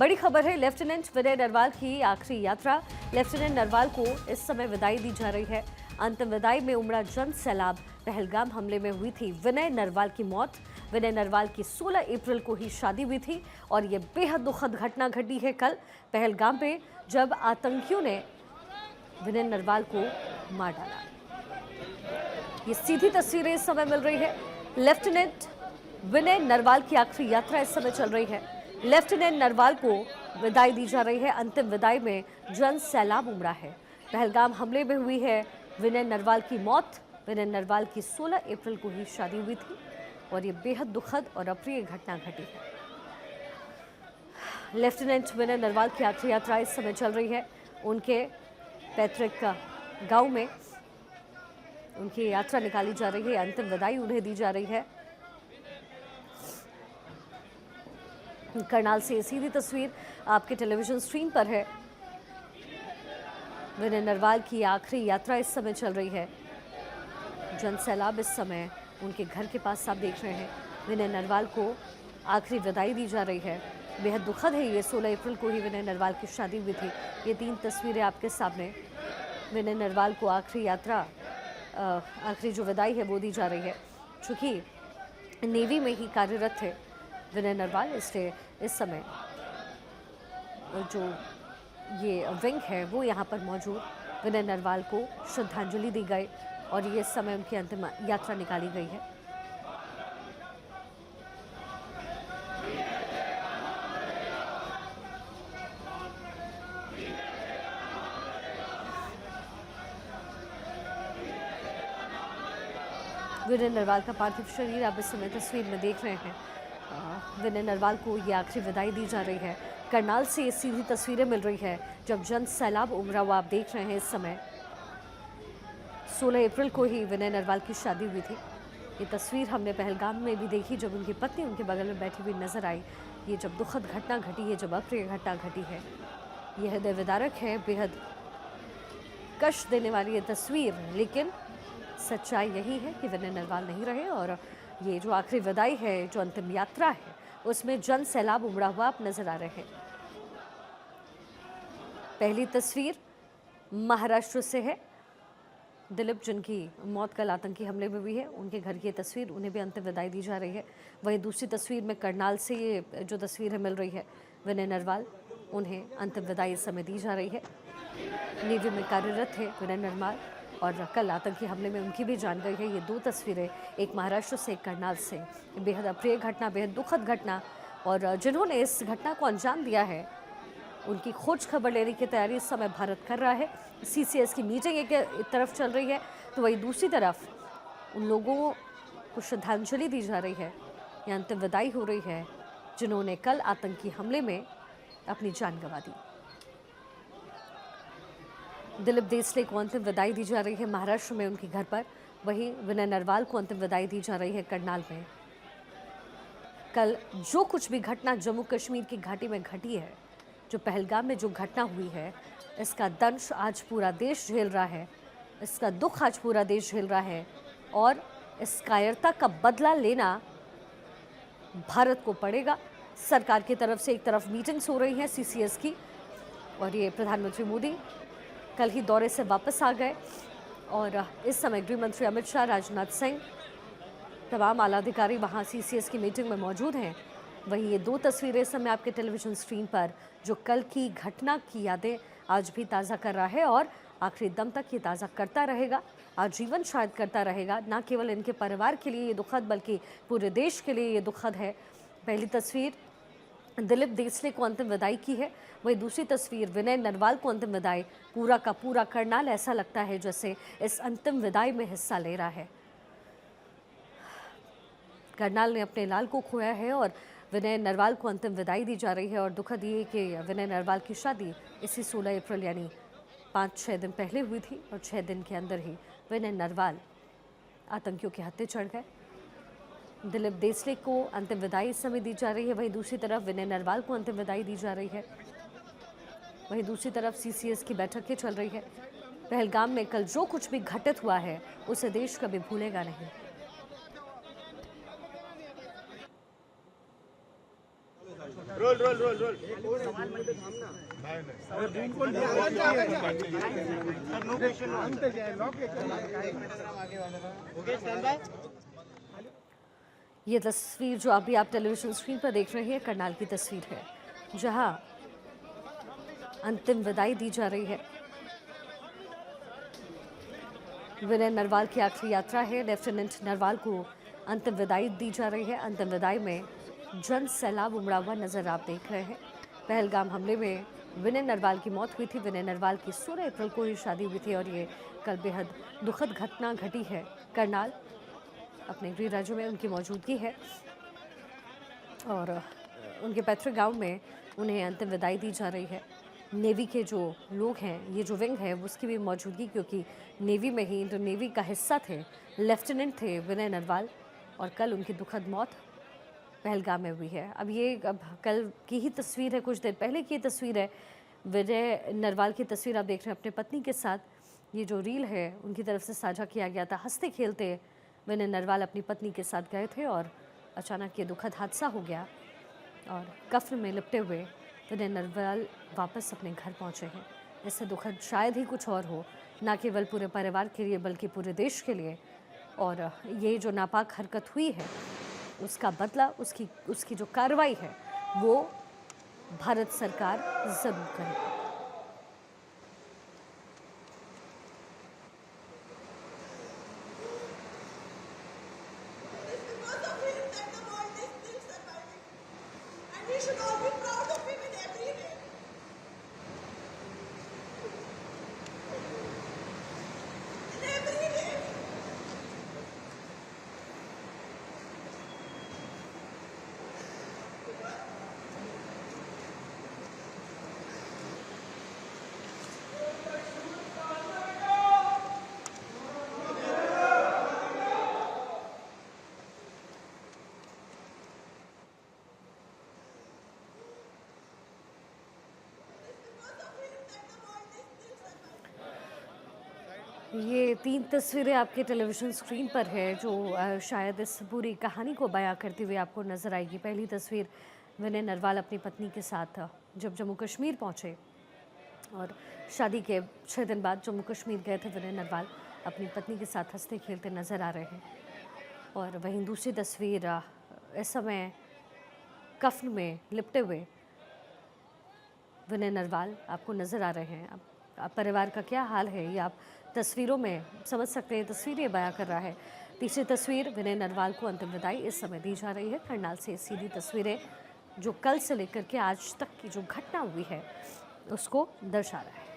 बड़ी खबर है, लेफ्टिनेंट विनय नरवाल की आखिरी यात्रा। लेफ्टिनेंट नरवाल को इस समय विदाई दी जा रही है। अंतिम विदाई में उमड़ा जन सैलाब। पहलगाम हमले में हुई थी विनय नरवाल की मौत। विनय नरवाल की 16 अप्रैल को ही शादी हुई थी और ये बेहद दुखद घटना घटी है कल पहलगाम पे, जब आतंकियों ने विनय नरवाल को मार डाला। ये सीधी तस्वीरें इस समय मिल रही है। लेफ्टिनेंट विनय नरवाल की आखिरी यात्रा इस समय चल रही है। लेफ्टिनेंट नरवाल को विदाई दी जा रही है। अंतिम विदाई में जन सैलाब उमड़ा है। पहलगाम हमले में हुई है विनय नरवाल की मौत। विनय नरवाल की 16 अप्रैल को ही शादी हुई थी और ये बेहद दुखद और अप्रिय घटना घटी है। लेफ्टिनेंट विनय नरवाल की आखिरी यात्रा इस समय चल रही है। उनके पैतृक गांव में उनकी यात्रा निकाली जा रही है। अंतिम विदाई उन्हें दी जा रही है। करनाल से सीधी तस्वीर आपके टेलीविजन स्क्रीन पर है। विनय नरवाल की आखिरी यात्रा इस समय चल रही है। जन सैलाब इस समय उनके घर के पास आप देख रहे हैं। विनय नरवाल को आखिरी विदाई दी जा रही है। बेहद दुखद है ये। 16 अप्रैल को ही विनय नरवाल की शादी हुई थी। ये 3 तस्वीरें आपके सामने। विनय नरवाल को आखिरी यात्रा आखिरी जो विदाई है वो दी जा रही है। चूँकि नेवी में ही कार्यरत थे विनय नरवाल, इसलिए इस समय जो ये विंग है वो यहाँ पर मौजूद विनय नरवाल को श्रद्धांजलि दी गई और ये समय उनकी अंतिम यात्रा निकाली गई है। विनय नरवाल का पार्थिव शरीर आप इस समय तस्वीर में देख रहे हैं। विनय नरवाल को ये आखिरी विदाई दी जा रही है। करनाल से ये सीधी तस्वीरें मिल रही है जब जन सैलाब उमड़ा हुआ आप देख रहे हैं इस समय। 16 अप्रैल को ही विनय नरवाल की शादी हुई थी। ये तस्वीर हमने पहलगाम में भी देखी जब उनकी पत्नी उनके बगल में बैठी हुई नजर आई। ये जब दुखद घटना घटी है, जब अप्रिय घटना घटी है, यह हृदय विदारक है, बेहद कष्ट देने वाली ये तस्वीर। लेकिन सच्चाई यही है कि विनय नरवाल नहीं रहे और ये जो आखिरी विदाई है, जो अंतिम यात्रा है, उसमें जन सैलाब उमड़ा हुआ आप नजर आ रहे हैं। पहली तस्वीर महाराष्ट्र से है। दिलीप, जिनकी मौत कल आतंकी हमले में हुई है, उनके घर की तस्वीर, उन्हें भी अंतिम विदाई दी जा रही है। वहीं दूसरी तस्वीर में करनाल से ये जो तस्वीर है मिल रही है विनय नरवाल, उन्हें अंतिम विदाई इस समय दी जा रही है। नेवी में कार्यरत थे विनय नरवाल और कल आतंकी हमले में उनकी भी जान गई है। ये 2 तस्वीरें, एक महाराष्ट्र से, एक करनाल से। बेहद अप्रिय घटना, बेहद दुखद घटना, और जिन्होंने इस घटना को अंजाम दिया है उनकी खोज खबर लेने की तैयारी इस समय भारत कर रहा है। CCS की मीटिंग एक तरफ चल रही है तो वहीं दूसरी तरफ उन लोगों को श्रद्धांजलि दी जा रही है, या अंतिम विदाई हो रही है जिन्होंने कल आतंकी हमले में अपनी जान गंवा दी। दिलीप देसले को अंतिम विदाई दी जा रही है महाराष्ट्र में उनके घर पर। वहीं विनय नरवाल को अंतिम विदाई दी जा रही है करनाल में। कल जो कुछ भी घटना जम्मू कश्मीर की घाटी में घटी है, जो पहलगाम में जो घटना हुई है, इसका दंश आज पूरा देश झेल रहा है, इसका दुख आज पूरा देश झेल रहा है और इस कायरता का बदला लेना भारत को पड़ेगा। सरकार की तरफ से एक तरफ मीटिंग्स हो रही हैं CCS की, और ये प्रधानमंत्री मोदी कल ही दौरे से वापस आ गए और इस समय गृह मंत्री अमित शाह, राजनाथ सिंह, तमाम आला अधिकारी वहाँ CCS की मीटिंग में मौजूद हैं। वहीं ये 2 तस्वीरें इस समय आपके टेलीविजन स्क्रीन पर, जो कल की घटना की यादें आज भी ताज़ा कर रहा है और आखिरी दम तक ये ताज़ा करता रहेगा, आजीवन शायद करता रहेगा। ना केवल इनके परिवार के लिए ये दुखद, बल्कि पूरे देश के लिए ये दुखद है। पहली तस्वीर दिलीप देसले को अंतिम विदाई की है, वही दूसरी तस्वीर विनय नरवाल को अंतिम विदाई। पूरा का पूरा करनाल ऐसा लगता है जैसे इस अंतिम विदाई में हिस्सा ले रहा है। करनाल ने अपने लाल को खोया है और विनय नरवाल को अंतिम विदाई दी जा रही है। और दुखद ये कि विनय नरवाल की शादी इसी 16 अप्रैल यानी 5-6 दिन पहले हुई थी और 6 दिन के अंदर ही विनय नरवाल आतंकियों के हत्थे चढ़ गए। दिलीप देसले को अंतिम विदाई इस समय दी जा रही है, वहीं दूसरी तरफ विनय नरवाल को अंतिम विदाई दी जा रही है। वहीं दूसरी तरफ CCS की बैठकें चल रही है। पहलगाम में कल जो कुछ भी घटित हुआ है उसे देश कभी भूलेगा नहीं। ये तस्वीर जो अभी आप टेलीविजन स्क्रीन पर देख रहे हैं करनाल की तस्वीर है, जहां अंतिम विदाई दी जा रही है। विनय नरवाल की आखिरी यात्रा है। लेफ्टिनेंट नरवाल को अंतिम विदाई दी जा रही है। अंतिम विदाई में जन सैलाब उमड़ा हुआ नजर आप देख रहे हैं। पहलगाम हमले में विनय नरवाल की मौत हुई थी। विनय नरवाल की 16 अप्रैल को ही शादी हुई थी और ये कल बेहद दुखद घटना घटी है। करनाल अपने गृह राज्य में उनकी मौजूदगी है और उनके पैतृक गांव में उन्हें अंतिम विदाई दी जा रही है। नेवी के जो लोग हैं, ये जो विंग है उसकी भी मौजूदगी, क्योंकि नेवी में ही इंडियन नेवी का हिस्सा थे, लेफ्टिनेंट थे विनय नरवाल और कल उनकी दुखद मौत पहलगाम में हुई है। अब कल की ही तस्वीर है, कुछ देर पहले की तस्वीर है। विनय नरवाल की तस्वीर आप देख रहे हैं अपने पत्नी के साथ। ये जो रील है उनकी तरफ से साझा किया गया था। हंसते खेलते विनय नरवाल अपनी पत्नी के साथ गए थे और अचानक ये दुखद हादसा हो गया और कफन में लिपटे हुए विनय नरवाल वापस अपने घर पहुंचे हैं। इससे दुखद शायद ही कुछ और हो, ना केवल पूरे परिवार के लिए बल्कि पूरे देश के लिए। और ये जो नापाक हरकत हुई है उसका बदला, उसकी जो कार्रवाई है वो भारत सरकार जरूर करेगी। We should all be proud of him in every way. In every way. ये 3 तस्वीरें आपके टेलीविज़न स्क्रीन पर है जो शायद इस पूरी कहानी को बयां करती हुई आपको नज़र आएगी। पहली तस्वीर विनय नरवाल अपनी पत्नी के साथ जब जम्मू कश्मीर पहुंचे और शादी के 6 दिन बाद जम्मू कश्मीर गए थे। विनय नरवाल अपनी पत्नी के साथ हंसते खेलते नज़र आ रहे हैं। और वहीं दूसरी तस्वीर इस समय कफन में लिपटे हुए विनय नरवाल आपको नज़र आ रहे हैं। अब परिवार का क्या हाल है ये आप तस्वीरों में समझ सकते हैं, तस्वीरें बयां कर रहा है। तीसरी तस्वीर विनय नरवाल को अंतिम विदाई इस समय दी जा रही है। करनाल से सीधी तस्वीरें जो कल से लेकर के आज तक की जो घटना हुई है उसको दर्शा रहा है।